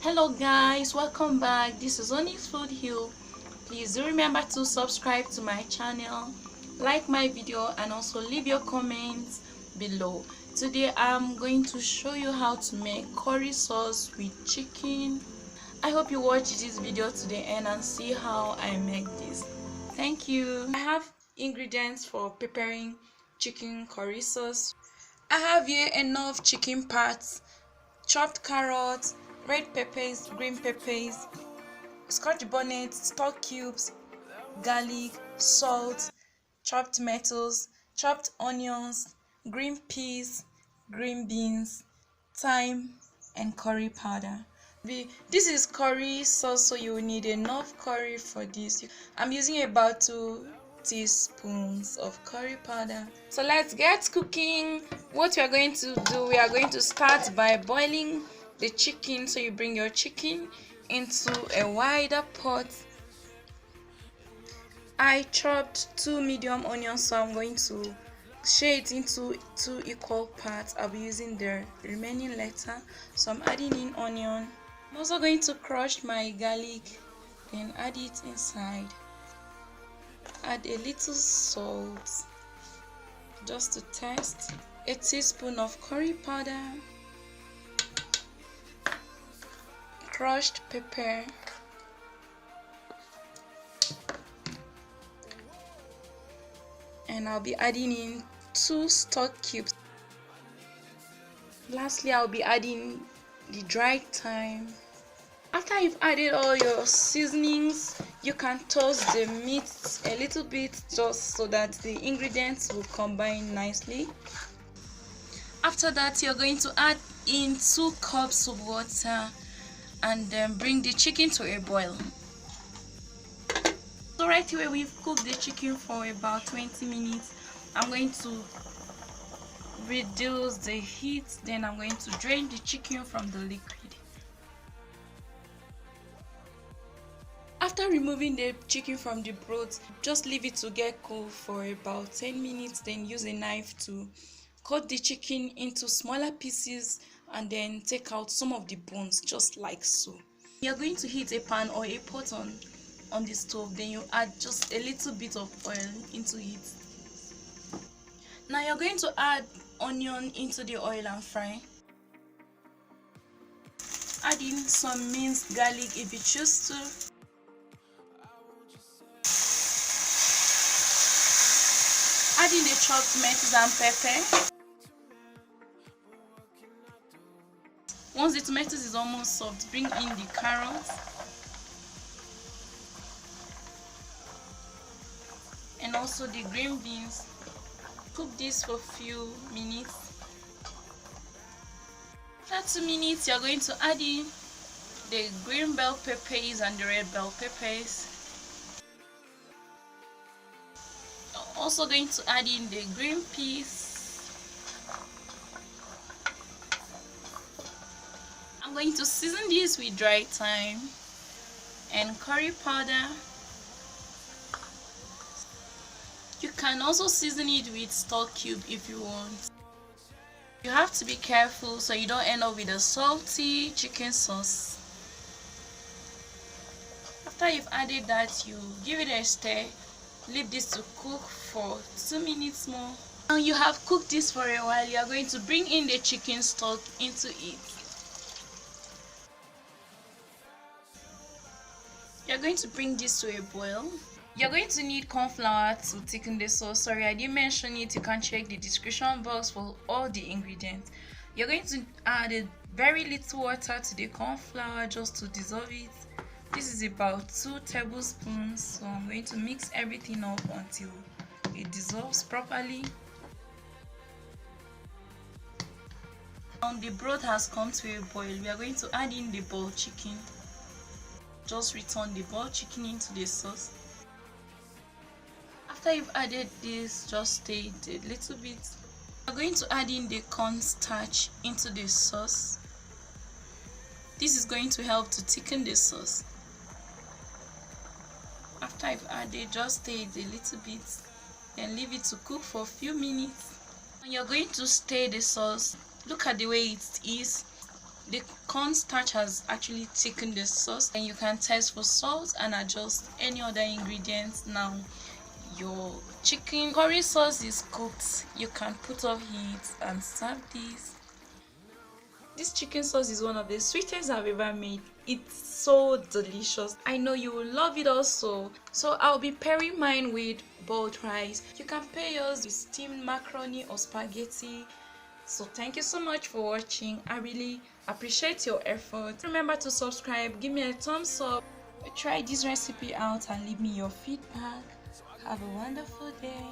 Hello guys, welcome back. This is Onyx Food Hill. Please do remember to subscribe to my channel, like my video, and also leave your comments below. Today I'm going to show you how to make curry sauce with chicken. I hope you watch this video to the end and see how I make this. Thank you. I have ingredients for preparing chicken curry sauce. I have here enough chicken parts, chopped carrots, red peppers, green peppers, scotch bonnets, stock cubes, garlic, salt, chopped tomatoes, chopped onions, green peas, green beans, thyme, and curry powder. This is curry sauce, so you will need enough curry for this. I'm using about 2 teaspoons of curry powder. So let's get cooking. What we are going to do, we are going to start by boiling the chicken. So you bring your chicken into a wider pot. I chopped 2 medium onions, so I'm going to share it into 2 equal parts. I'll be using the remaining later. So I'm adding in onion. I'm also going to crush my garlic, then add it inside. Add a little salt just to taste, a teaspoon of curry powder, crushed pepper, and I'll be adding in 2 stock cubes. Lastly, I'll be adding the dried thyme. After you've added all your seasonings, you can toast the meat a little bit just so that the ingredients will combine nicely. After that, you're going to add in 2 cups of water and then bring the chicken to a boil. So right away, we've cooked the chicken for about 20 minutes. I'm going to reduce the heat, then I'm going to drain the chicken from the liquid. After removing the chicken from the broth, just leave it to get cool for about 10 minutes, then use a knife to cut the chicken into smaller pieces and then take out some of the bones, just like so. You're going to heat a pan or a pot on the stove, then you add just a little bit of oil into it. Now you're going to add onion into the oil and fry. Add in some minced garlic if you choose to. Add in the chopped tomatoes and pepper. Once the tomatoes is almost soft, bring in the carrots and also the green beans. Cook this for a few minutes. After 2 minutes, you're going to add in the green bell peppers and the red bell peppers. Also going to add in the green peas. I'm going to season this with dry thyme and curry powder. You can also season it with stock cube if you want. You have to be careful so you don't end up with a salty chicken sauce. After you've added that, you give it a stir. Leave this to cook for 2 minutes more. Now you have cooked this for a while. You are going to bring in the chicken stock into it. You are going to bring this to a boil. You're going to need corn flour to thicken the sauce. Sorry, I didn't mention it. You can check the description box for all the ingredients. You're going to add a very little water to the corn flour just to dissolve it. This is about 2 tablespoons, so I'm going to mix everything up until it dissolves properly. Now the broth has come to a boil. We are going to add in the boiled chicken. Just return the boiled chicken into the sauce. After you've added this, just stir it a little bit. We are going to add in the cornstarch into the sauce. This is going to help to thicken the sauce. After I've added, just stir it a little bit, then leave it to cook for a few minutes. And you're going to stir the sauce. Look at the way it is. The cornstarch has actually thickened the sauce, and you can test for salt and adjust any other ingredients. Now your chicken curry sauce is cooked. You can put off heat and serve this. This chicken sauce is one of the sweetest I've ever made. It's so delicious. I know you will love it also. So I'll be pairing mine with boiled rice. You can pair yours with steamed macaroni or spaghetti. So thank you so much for watching. I really appreciate your effort. Remember to subscribe, give me a thumbs up, try this recipe out and leave me your feedback. Have a wonderful day.